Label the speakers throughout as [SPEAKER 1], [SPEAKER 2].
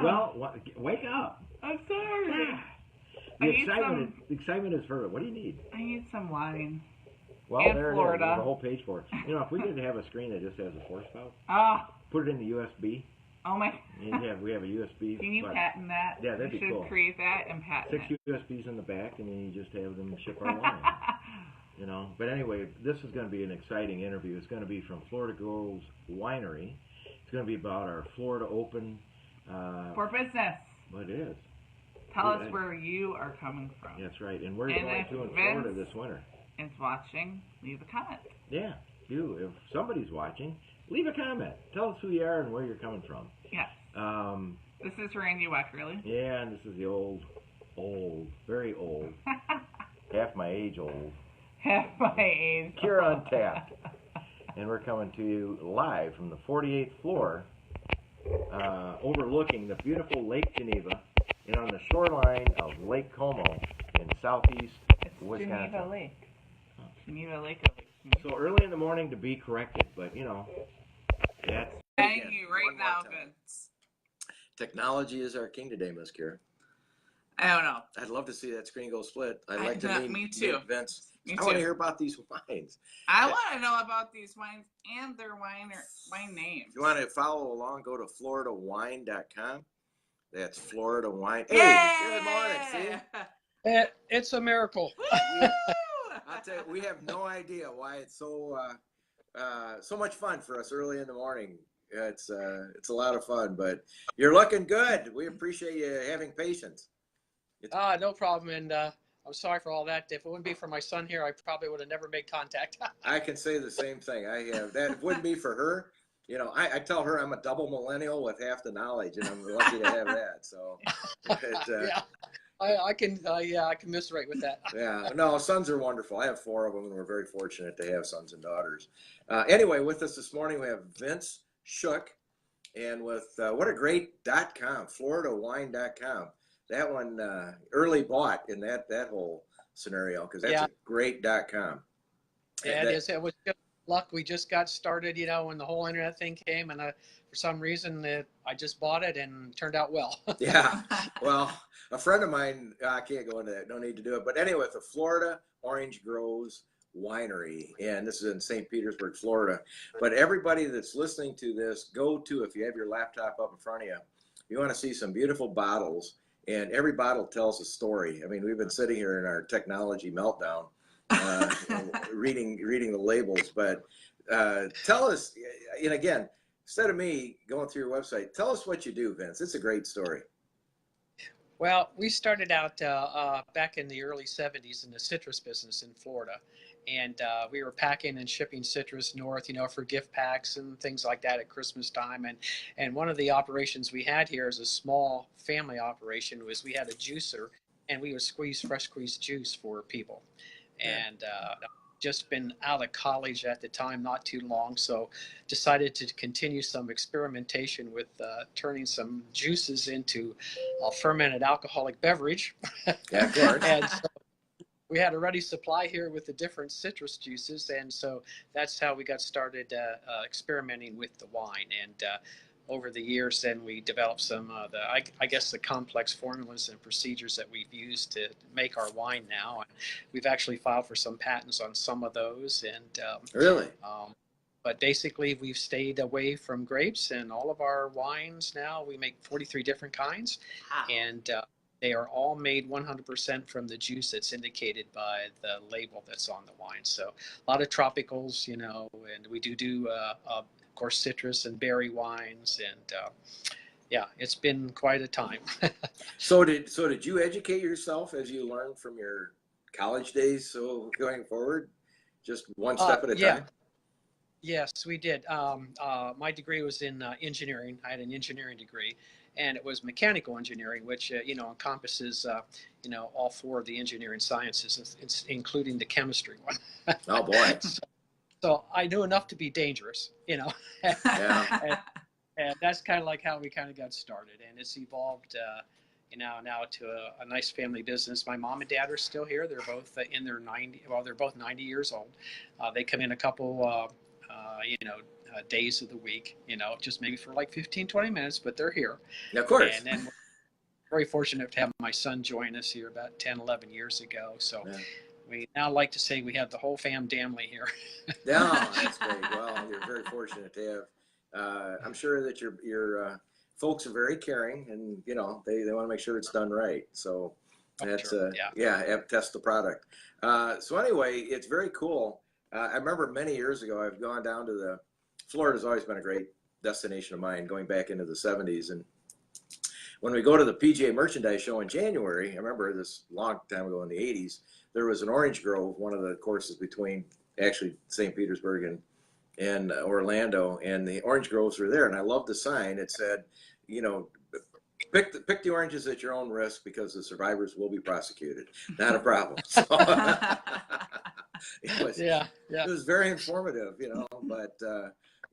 [SPEAKER 1] Well, wake up.
[SPEAKER 2] I'm sorry.
[SPEAKER 1] The excitement is for it. What do you need?
[SPEAKER 2] I need some wine.
[SPEAKER 1] Well,
[SPEAKER 2] And
[SPEAKER 1] there it is.
[SPEAKER 2] Florida.
[SPEAKER 1] There's a whole page for it. You know, if we did have a screen that just has a force spout, put it in the USB.
[SPEAKER 2] Oh my.
[SPEAKER 1] We have a USB.
[SPEAKER 2] Can you patent that?
[SPEAKER 1] Yeah, that'd be cool.
[SPEAKER 2] You should create that and patent
[SPEAKER 1] 6 USBs in the back, and then you just have them ship our wine. You know, but anyway, this is going to be an exciting interview. It's going to be from Florida Grove Winery. It's going to be about our Florida Open.
[SPEAKER 2] For business.
[SPEAKER 1] Well, it is.
[SPEAKER 2] Tell us where you are coming from.
[SPEAKER 1] That's right. And where are you going to in Florida this winter?
[SPEAKER 2] Is watching, leave a comment.
[SPEAKER 1] Yeah, do. If somebody's watching, leave a comment. Tell us who you are and where you're coming from.
[SPEAKER 2] Yes. This is Randy Weckerly.
[SPEAKER 1] Yeah, and this is the old, very old, half my age old.
[SPEAKER 2] Half my age.
[SPEAKER 1] Kira Untapped. And we're coming to you live from the 48th floor, overlooking the beautiful Lake Geneva and on the shoreline of Lake Como in southeast Wisconsin.
[SPEAKER 2] Geneva Lake. Geneva Lake.
[SPEAKER 1] So early in the morning to be corrected, but you know, that's...
[SPEAKER 2] Thank you right now, Vince.
[SPEAKER 3] Technology is our king today, Miss Kira.
[SPEAKER 2] I don't know.
[SPEAKER 3] I'd love to see that screen go split. I'd like to meet
[SPEAKER 2] me too.
[SPEAKER 3] Vince.
[SPEAKER 2] Me
[SPEAKER 3] I
[SPEAKER 2] too.
[SPEAKER 3] want to hear about these wines.
[SPEAKER 2] I want to know about these wines and their wine names.
[SPEAKER 3] If you want to follow along, go to floridawine.com. That's Florida Wine. Hey, good morning, see?
[SPEAKER 4] It's a miracle.
[SPEAKER 3] I'll tell you, we have no idea why it's so much fun for us early in the morning. It's a lot of fun, but you're looking good. We appreciate you having patience.
[SPEAKER 4] No problem. And I'm sorry for all that. If it wouldn't be for my son here, I probably would have never made contact.
[SPEAKER 3] I can say the same thing. I have that. If it wouldn't be for her. You know, I tell her I'm a double millennial with half the knowledge, and I'm lucky to have that. So,
[SPEAKER 4] yeah, I can commiserate with that.
[SPEAKER 3] Yeah, no, sons are wonderful. I have 4 of them, and we're very fortunate to have sons and daughters. Anyway, with us this morning, we have Vince Shook, and with what a great .com, floridawine.com. That one early bought in that whole scenario because that's a great .com.
[SPEAKER 4] Yeah, it is. It was just luck. We just got started, you know, when the whole internet thing came, and for some reason I just bought it and it turned out well.
[SPEAKER 3] Yeah, well, a friend of mine, I can't go into that, no need to do it, but anyway, the Florida Orange Grove Winery, and this is in St. Petersburg, Florida. But everybody that's listening to this, go to, if you have your laptop up in front of you, you want to see some beautiful bottles, and every bottle tells a story. I mean, we've been sitting here in our technology meltdown, reading the labels, but tell us, and again, instead of me going through your website, tell us what you do, Vince. It's a great story.
[SPEAKER 4] Well, we started out back in the early 70s in the citrus business in Florida, and we were packing and shipping citrus north, you know, for gift packs and things like that at Christmas time. And one of the operations we had here as a small family operation was we had a juicer, and we would squeeze fresh squeezed juice for people. And just been out of college at the time, not too long, so decided to continue some experimentation with turning some juices into a fermented alcoholic beverage.
[SPEAKER 3] Yeah, of course.
[SPEAKER 4] And so we had a ready supply here with the different citrus juices, and so that's how we got started experimenting with the wine. And over the years, then we developed some I guess the complex formulas and procedures that we've used to make our wine now. And we've actually filed for some patents on some of those. And
[SPEAKER 3] really,
[SPEAKER 4] but basically, we've stayed away from grapes, and all of our wines now we make 43 different kinds, and they are all made 100% from the juice that's indicated by the label that's on the wine. So a lot of tropicals, you know, and we do of course citrus and berry wines, and yeah, it's been quite a time.
[SPEAKER 3] So did you educate yourself as you learned from your college days? So going forward, just one step at a time.
[SPEAKER 4] Yes, we did. My degree was in engineering. I had an engineering degree, and it was mechanical engineering, which you know, encompasses you know, all 4 of the engineering sciences, including the chemistry one.
[SPEAKER 3] Oh boy.
[SPEAKER 4] So I knew enough to be dangerous, you know.
[SPEAKER 3] Yeah.
[SPEAKER 4] and that's kind of like how we kind of got started, and it's evolved, you know, now to a nice family business. My mom and dad are still here. They're both in their 90. Well, they're both 90 years old. They come in a couple, you know, days of the week, just maybe for like 15, 20 minutes, but they're here.
[SPEAKER 3] Of course.
[SPEAKER 4] And then we're very fortunate to have my son join us here about 10, 11 years ago. So
[SPEAKER 3] Yeah.
[SPEAKER 4] we now like to say we have the whole family here.
[SPEAKER 3] Yeah, that's great. Well, you're very fortunate to have. I'm sure that your folks are very caring, and they want to make sure it's done right. So that's
[SPEAKER 4] Sure.
[SPEAKER 3] test the product. So anyway, it's very cool. I remember many years ago, I've gone down to Florida's always been a great destination of mine, going back into the 70s. And when we go to the PGA Merchandise Show in January, I remember this long time ago in the 80s, there was an Orange Grove, one of the courses between actually St. Petersburg and Orlando, and the Orange Groves were there. And I loved the sign. It said, pick the oranges at your own risk because the survivors will be prosecuted. Not a problem. So, it was very informative, but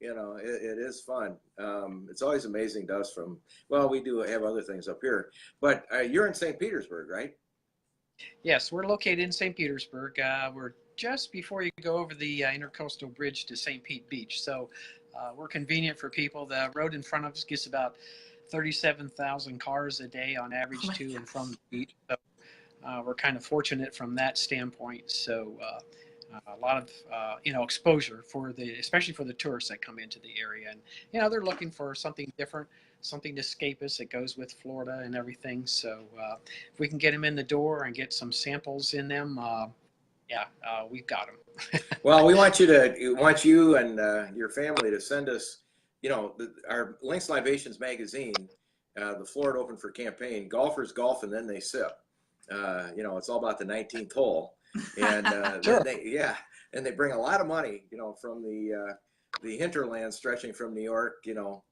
[SPEAKER 3] it is fun. It's always amazing to us we do have other things up here, but you're in St. Petersburg, right?
[SPEAKER 4] Yes, we're located in St. Petersburg. We're just before you go over the Intercoastal Bridge to St. Pete Beach. So we're convenient for people. The road in front of us gets about 37,000 cars a day on average to and from the beach. So we're kind of fortunate from that standpoint. So a lot of exposure especially for the tourists that come into the area, and they're looking for something different, something to escape us that goes with Florida and everything. So if we can get them in the door and get some samples in them, we've got them.
[SPEAKER 3] Well, we want you and your family to send us, our Links Libations magazine, the Florida Open for campaign. Golfers golf and then they sip. It's all about the 19th hole, and
[SPEAKER 4] Sure.
[SPEAKER 3] and they bring a lot of money, from the hinterland stretching from New York, to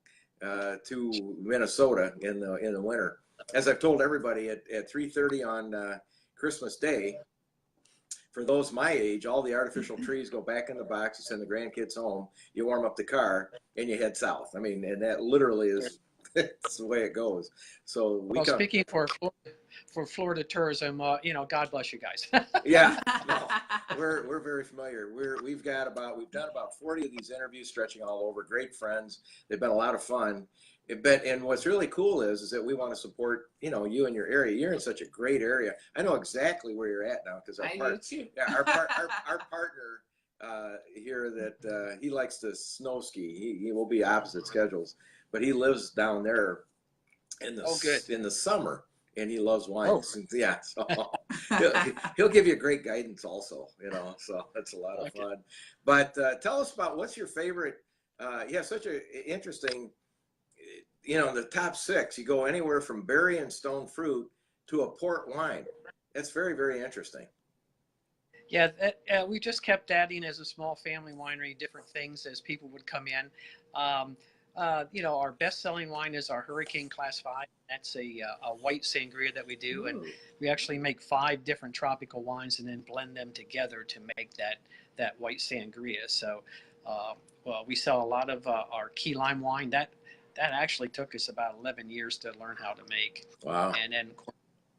[SPEAKER 3] Minnesota in the winter. As I've told everybody, at 3:30 on Christmas Day, for those my age, all the artificial trees go back in the box. You send the grandkids home, you warm up the car, and you head south. I mean, and that literally is it's the way it goes. So
[SPEAKER 4] speaking for Florida tourism, God bless you guys.
[SPEAKER 3] Yeah, no, we're very familiar. We've done about 40 of these interviews, stretching all over. Great friends. They've been a lot of fun. And what's really cool is that we want to support, you and your area. You're in such a great area. I know exactly where you're at now because our partner here that he likes to snow ski. He will be opposite schedules, but he lives down there in the summer, and he loves wines.
[SPEAKER 4] Oh.
[SPEAKER 3] Yeah, so he'll give you great guidance also. So that's a lot of fun. But tell us about what's your favorite. You have such an interesting. The top 6, you go anywhere from berry and stone fruit to a port wine. That's very, very interesting.
[SPEAKER 4] Yeah, we just kept adding as a small family winery different things as people would come in. Our best-selling wine is our Hurricane Class 5. That's a white sangria that we do. Ooh. And we actually make 5 different tropical wines and then blend them together to make that white sangria. So, we sell a lot of our key lime wine. That actually took us about 11 years to learn how to make.
[SPEAKER 3] Wow.
[SPEAKER 4] And then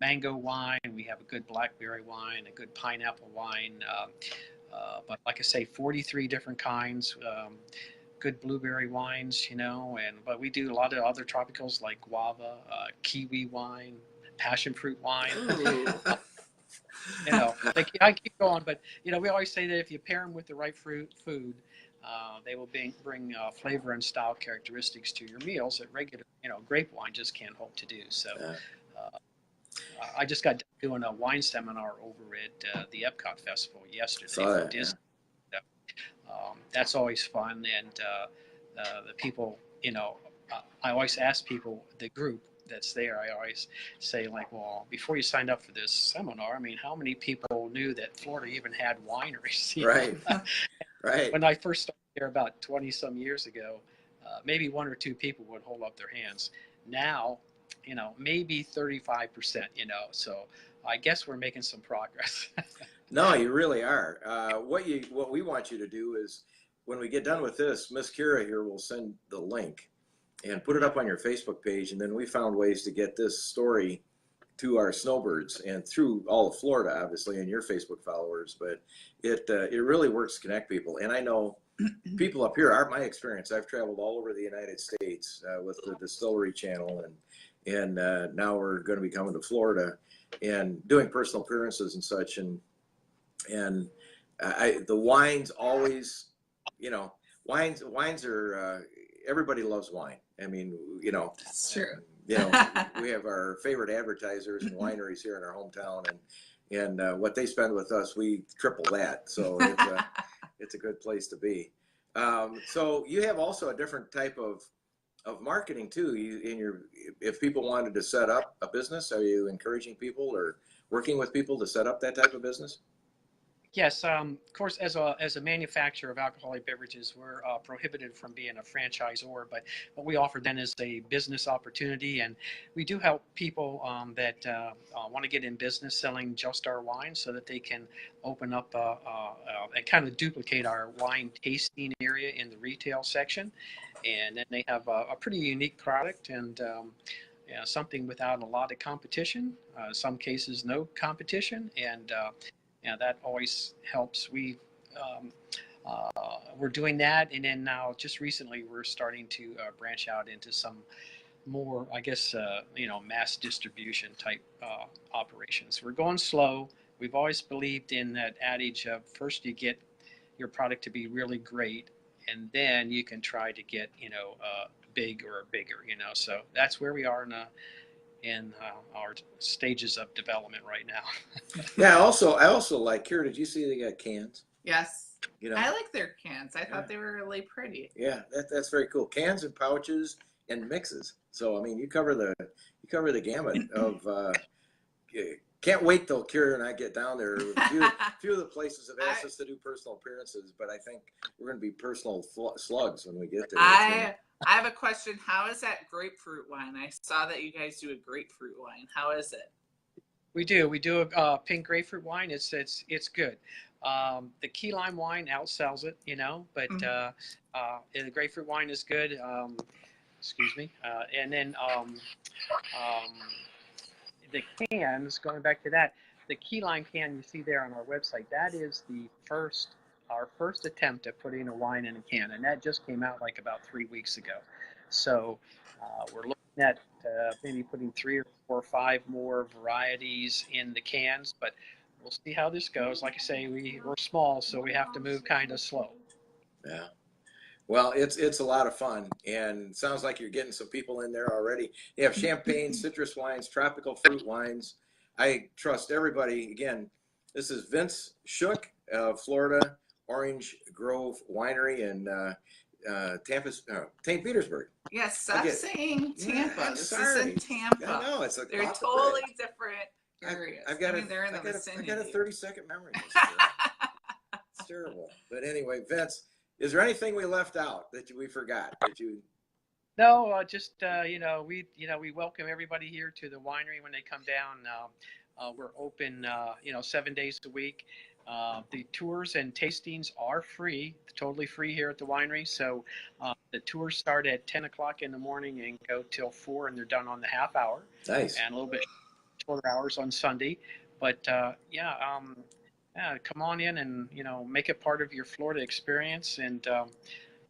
[SPEAKER 4] mango wine, we have a good blackberry wine, a good pineapple wine. But like I say, 43 different kinds, good blueberry wines, but we do a lot of other tropicals like guava, kiwi wine, passion fruit wine. I keep going, but we always say that if you pair them with the right food, they will bring flavor and style characteristics to your meals that regular, grape wine just can't hope to do. So I just got done doing a wine seminar over at the Epcot Festival yesterday for Disney. Yeah. That's always fun. And the people, I always ask people, the group that's there, I always say, before you signed up for this seminar, how many people knew that Florida even had wineries?
[SPEAKER 3] Right. Right.
[SPEAKER 4] When I first started there about 20 some years ago, maybe 1 or 2 people would hold up their hands. Now, maybe 35%, so I guess we're making some progress.
[SPEAKER 3] No, you really are. What we want you to do is when we get done with this, Miss Kira here will send the link and put it up on your Facebook page. And then we found ways to get this story to our snowbirds and through all of Florida, obviously, and your Facebook followers. But it really works to connect people. And I know people up here, my experience, I've traveled all over the United States with the Distillery channel, and now we're going to be coming to Florida and doing personal appearances and such. And the wines always, you know, wines are, everybody loves wine. I mean, you know,
[SPEAKER 2] That's true.
[SPEAKER 3] you know, we have our favorite advertisers and wineries here in our hometown, and what they spend with us, we triple that. So it's a good place to be. So you have also a different type of marketing too. If people wanted to set up a business, are you encouraging people or working with people to set up that type of business?
[SPEAKER 4] Yes, of course, as a manufacturer of alcoholic beverages, we're prohibited from being a franchisor, but what we offer then is a business opportunity, and we do help people that want to get in business selling just our wine so that they can open up and kind of duplicate our wine tasting area in the retail section, and then they have a pretty unique product and something without a lot of competition, some cases no competition, and that always helps. We're doing that, and then now just recently we're starting to branch out into some more, I guess, mass distribution type operations. We're going slow. We've always believed in that adage of first you get your product to be really great, and then you can try to get big or bigger. So that's where we are in our stages of development right now.
[SPEAKER 3] Yeah. I also like here. Did you see they got cans?
[SPEAKER 2] Yes.
[SPEAKER 3] You know,
[SPEAKER 2] I like their cans. I thought they were really pretty.
[SPEAKER 3] yeah, that's very cool. Cans and pouches and mixes. So I mean, you cover the gamut of. Can't wait till Kira and I get down there. A few of the places have asked us to do personal appearances, but I think we're going to be personal slugs when we get there.
[SPEAKER 2] I have a question. How is that grapefruit wine? I saw that you guys do a grapefruit wine. How is it?
[SPEAKER 4] We do a pink grapefruit wine. It's good. The key lime wine outsells it, but the grapefruit wine is good. Excuse me. And then the cans, going back to that, the key lime can you see there on our website, that is our first attempt at putting a wine in a can, and that just came out like about 3 weeks ago. So we're looking at maybe putting 3 or 4 or 5 more varieties in the cans, but we'll see how this goes. Like I say, we're small, so we have to move kind of slow.
[SPEAKER 3] Yeah. Well, it's a lot of fun, and sounds like you're getting some people in there already. You have champagne, citrus wines, tropical fruit wines. I trust everybody. Again, this is Vince Shook of Florida, Orange Grove Winery in St. Petersburg.
[SPEAKER 2] Yes, stop saying Tampa.
[SPEAKER 3] Yeah,
[SPEAKER 2] this
[SPEAKER 3] sorry.
[SPEAKER 2] is in Tampa.
[SPEAKER 3] I know,
[SPEAKER 2] they're totally different areas.
[SPEAKER 3] They're in the
[SPEAKER 2] vicinity.
[SPEAKER 3] I got a 30-second memory. It's terrible. But anyway, Vince, is there anything we left out that we forgot?
[SPEAKER 4] No, just we welcome everybody here to the winery when they come down. We're open 7 days a week. The tours and tastings are free, totally free here at the winery. So the tours start at 10 o'clock in the morning and go till 4, and they're done on the half hour.
[SPEAKER 3] Nice.
[SPEAKER 4] And a little bit shorter hours on Sunday. But come on in and make it part of your Florida experience. And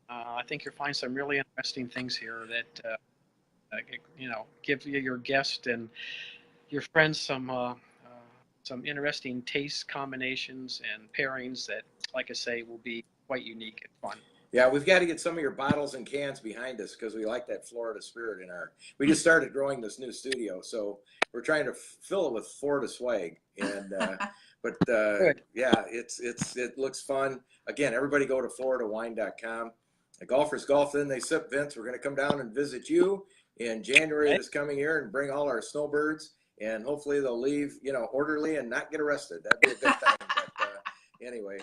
[SPEAKER 4] I think you'll find some really interesting things here that give your guest and your friends some interesting taste combinations and pairings that, like I say, will be quite unique and fun.
[SPEAKER 3] Yeah, we've got to get some of your bottles and cans behind us because we like that Florida spirit in our. We just started growing this new studio, so we're trying to fill it with Florida swag. And yeah, it looks fun. Again, everybody go to FloridaWine.com. The golfers golf, then they sip. Vince, we're going to come down and visit you in January this coming year and bring all our snowbirds. And hopefully they'll leave, orderly and not get arrested. That'd be a good thing. But anyway,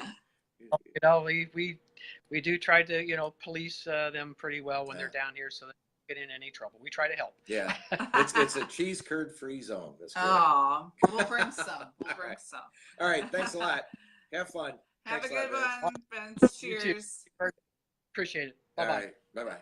[SPEAKER 4] we do try to police them pretty well when they're down here, so they don't get in any trouble. We try to help.
[SPEAKER 3] Yeah, it's a cheese curd free zone.
[SPEAKER 2] Oh, we'll bring some. Some.
[SPEAKER 3] All right, thanks a lot. Have fun.
[SPEAKER 2] Have
[SPEAKER 3] Thanks
[SPEAKER 2] a good
[SPEAKER 3] lot,
[SPEAKER 2] one, Vince. Cheers.
[SPEAKER 4] Appreciate it.
[SPEAKER 3] All
[SPEAKER 4] Bye-bye.
[SPEAKER 3] right, bye-bye.